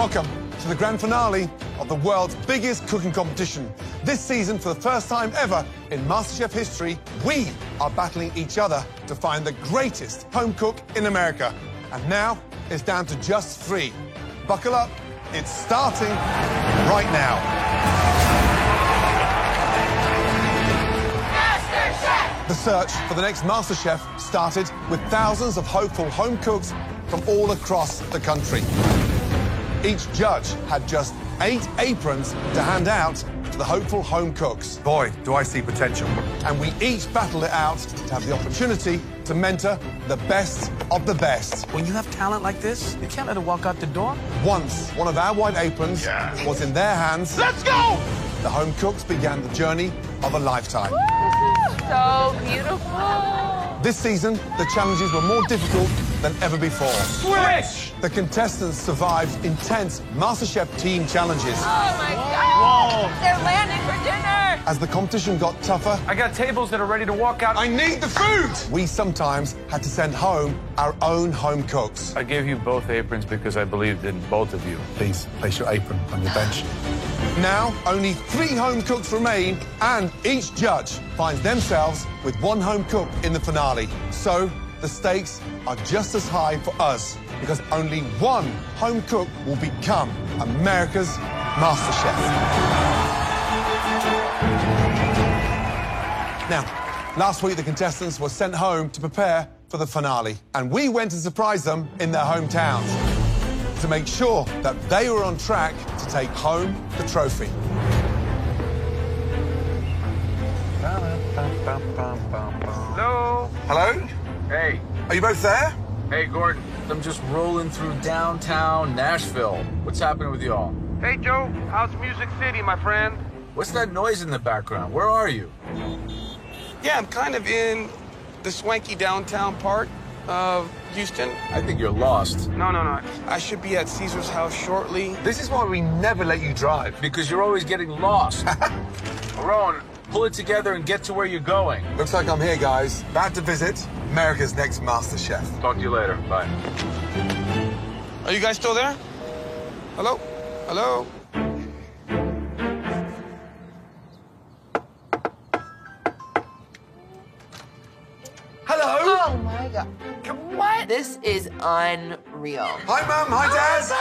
Welcome to the grand finale of the world's biggest cooking competition. This season, for the first time ever in MasterChef history, we are battling each other to find the greatest home cook in America. And now it's down to just 3. Buckle up, it's starting right now. MasterChef! The search for the next MasterChef started with thousands of hopeful home cooks from all across the country. Each judge had just 8 aprons to hand out to the hopeful home cooks. Boy, do I see potential. And we each battled it out to have the opportunity to mentor the best of the best. When you have talent like this, you can't let it walk out the door. Once one of our white aprons was in their hands, let's go! The home cooks began the journey of a lifetime. Woo! So beautiful. This season, the challenges were more difficult than ever before. Switch! The contestants survived intense MasterChef team challenges. Oh, my God! Whoa. They're landing for dinner! As the competition got tougher... I got tables that are ready to walk out. I need the food! We sometimes had to send home our own home cooks. I gave you both aprons because I believed in both of you. Please place your apron on your bench. Now, only 3 home cooks remain, and each judge finds themselves with 1 home cook in the finale. So, the stakes are just as high for us, because only 1 home cook will become America's MasterChef. Now, last week the contestants were sent home to prepare for the finale, and we went to surprise them in their hometowns to make sure that they were on track to take home the trophy. Hello? Hello? Hey. Are you both there? Hey, Gordon. I'm just rolling through downtown Nashville. What's happening with y'all? Hey, Joe. How's Music City, my friend? What's that noise in the background? Where are you? Yeah, I'm kind of in the swanky downtown part of Houston. I think you're lost. No. I should be at Caesar's house shortly. This is why we never let you drive. Because you're always getting lost. Rowan, pull it together and get to where you're going. Looks like I'm here, guys. About to visit America's next MasterChef. Talk to you later. Bye. Are you guys still there? Hello? Hello? Hello? Oh, my God. What? This is unreal. Hi, Mum. Hi, Dad.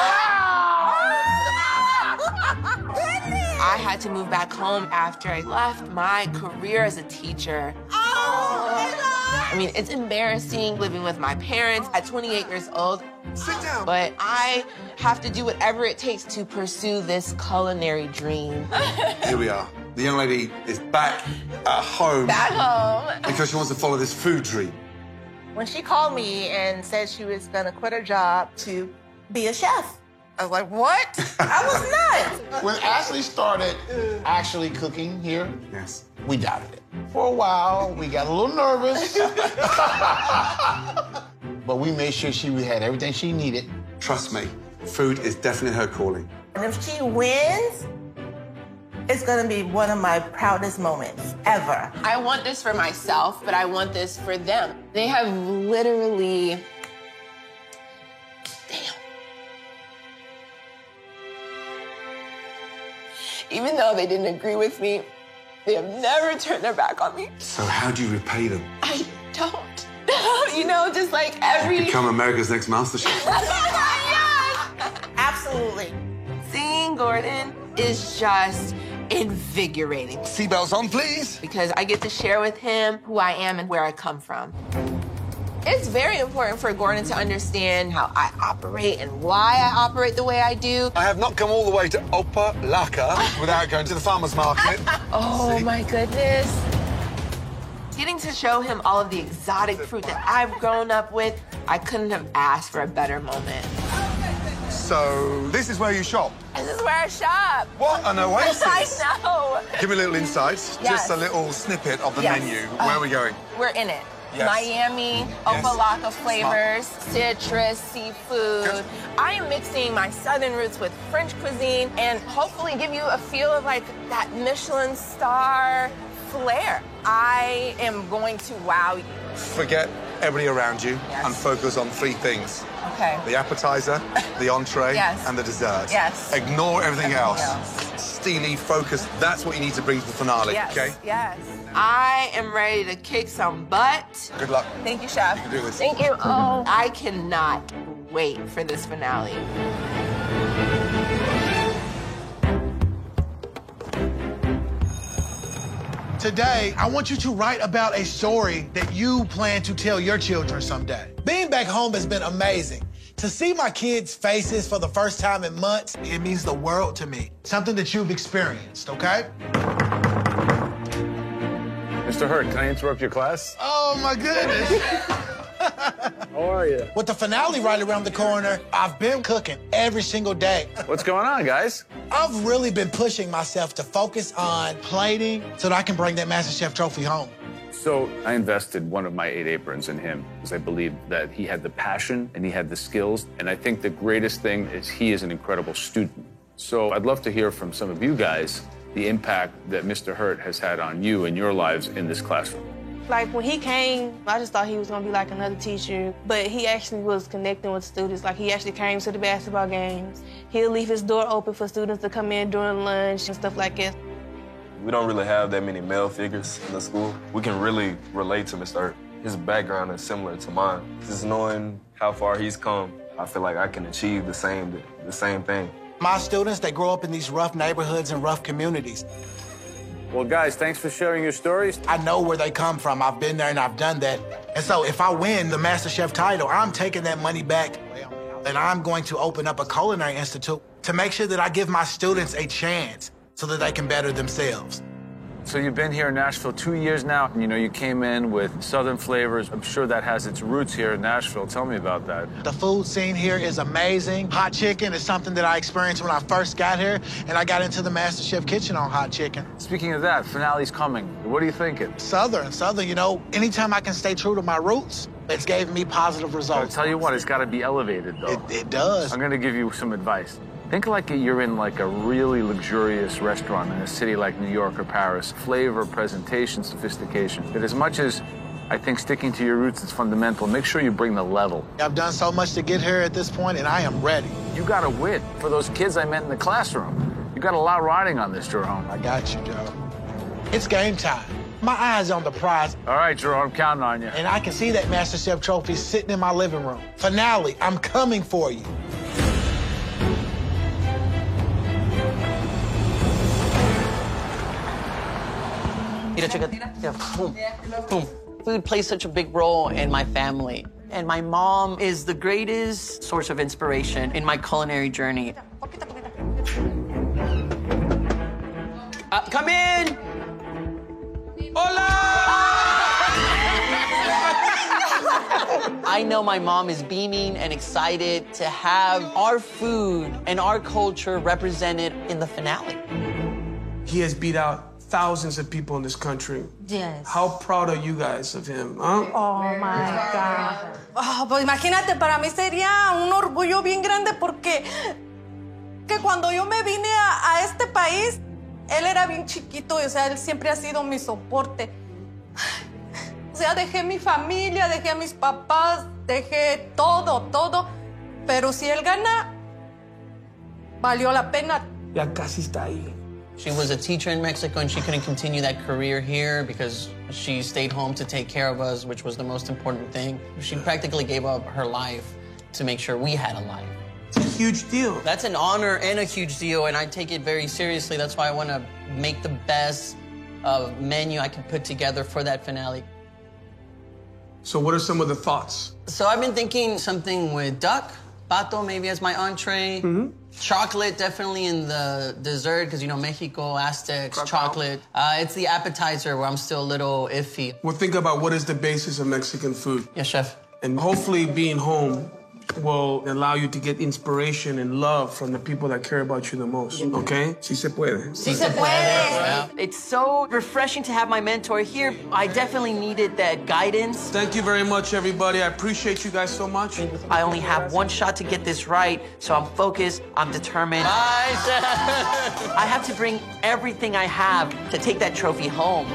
I had to move back home after I left my career as a teacher. I mean, it's embarrassing living with my parents at 28 years old. Sit down. But I have to do whatever it takes to pursue this culinary dream. Here we are. The young lady is back at home. Back home. Because she wants to follow this food dream. When she called me and said she was gonna quit her job to be a chef, I was like, what? I was nuts. When Ashley started actually cooking here, Yes. we doubted it. For a while, we got a little nervous. But we made sure she had everything she needed. Trust me, food is definitely her calling. And if she wins, it's gonna be one of my proudest moments ever. I want this for myself, but I want this for them. They have literally... Damn. Even though they didn't agree with me, they have never turned their back on me. So how do you repay them? I don't. You know, just like every... Become America's next MasterChef. Yes! Absolutely. Seeing Gordon is just invigorating. Seatbelts on, please. Because I get to share with him who I am and where I come from. It's very important for Gordon to understand how I operate and why I operate the way I do. I have not come all the way to Opa-locka without going to the farmer's market. Oh, my goodness. Getting to show him all of the exotic fruit that I've grown up with, I couldn't have asked for a better moment. So, this is where you shop? This is where I shop. What an oasis. I know. Give me a little insight, Yes. just a little snippet of the Yes. menu. Where are we going? We're in it. Yes. Miami, Opa-locka flavors, citrus, seafood. Good. I am mixing my southern roots with French cuisine and hopefully give you a feel of like that Michelin star flair. I am going to wow you. Forget everybody around you Yes. and focus on three things. Okay. The appetizer, the entree, Yes. and the dessert. Yes. Ignore everything else. else. Steely, focus. That's what you need to bring to the finale, Yes. okay? Yes. I am ready to kick some butt. Good luck. Thank you, Chef. You can do this. Thank you. Oh. I cannot wait for this finale. Today, I want you to write about a story that you plan to tell your children someday. Being back home has been amazing. To see my kids' faces for the first time in months, it means the world to me. Something that you've experienced, okay? Mr. Hurt, can I interrupt your class? Oh, my goodness. How are you? With the finale right around the corner, I've been cooking every single day. What's going on, guys? I've really been pushing myself to focus on plating so that I can bring that MasterChef trophy home. So I invested one of my 8 aprons in him because I believed that he had the passion and he had the skills. And I think the greatest thing is he is an incredible student. So I'd love to hear from some of you guys the impact that Mr. Hurt has had on you and your lives in this classroom. Like, when he came, I just thought he was gonna be like another teacher, but he actually was connecting with students. Like, he actually came to the basketball games. He'll leave his door open for students to come in during lunch and stuff like that. We don't really have that many male figures in the school. We can really relate to Mr. Hurt. His background is similar to mine. Just knowing how far he's come, I feel like I can achieve the same thing. My students, they grow up in these rough neighborhoods and rough communities. Well, guys, thanks for sharing your stories. I know where they come from. I've been there and I've done that. And so if I win the MasterChef title, I'm taking that money back and I'm going to open up a culinary institute to make sure that I give my students a chance so that they can better themselves. So you've been here in Nashville 2 years now. You know, you came in with Southern flavors. I'm sure that has its roots here in Nashville. Tell me about that. The food scene here is amazing. Hot chicken is something that I experienced when I first got here, and I got into the MasterChef kitchen on hot chicken. Speaking of that, finale's coming. What are you thinking? Southern, you know, anytime I can stay true to my roots, it's gave me positive I'll results. tell you what, it's got to be elevated, though. It does. I'm going to give you some advice. Think like you're in like a really luxurious restaurant in a city like New York or Paris. Flavor, presentation, sophistication. But as much as I think sticking to your roots is fundamental, make sure you bring the level. I've done so much to get here at this point, and I am ready. You got to win for those kids I met in the classroom. You got a lot riding on this, Jerome. I got you, Joe. It's game time. My eyes on the prize. All right, Jerome, I'm counting on you. And I can see that MasterChef trophy sitting in my living room. Finale, I'm coming for you. Yeah, boom, boom. Food plays such a big role in my family. And my mom is the greatest source of inspiration in my culinary journey. Come in! Hola! I know my mom is beaming and excited to have our food and our culture represented in the finale. He has beat out thousands of people in this country. Yes. How proud are you guys of him, huh? Oh, my God. Oh, pues imagínate, para mí sería un orgullo bien grande porque que cuando yo me vine a este país, él era bien chiquito, o sea, él siempre ha sido mi soporte. O sea, dejé mi familia, dejé a mis papás, dejé todo. Pero si él gana, valió la pena. Ya casi está ahí. She was a teacher in Mexico, and she couldn't continue that career here because she stayed home to take care of us, which was the most important thing. She practically gave up her life to make sure we had a life. It's a huge deal. That's an honor and a huge deal, and I take it very seriously. That's why I want to make the best menu I can put together for that finale. So what are some of the thoughts? So I've been thinking something with duck, pato maybe as my entree. Chocolate definitely in the dessert because, you know, Mexico, Aztecs, chocolate. It's the appetizer where I'm still a little iffy. Well, think about what is the basis of Mexican food. Yes, chef. And hopefully being home will allow you to get inspiration and love from the people that care about you the most, okay? Si se puede. Si se puede. Yeah. It's so refreshing to have my mentor here. I definitely needed that guidance. Thank you very much, everybody. I appreciate you guys so much. I only have one shot to get this right, so I'm focused, I'm determined. I have to bring everything I have to take that trophy home.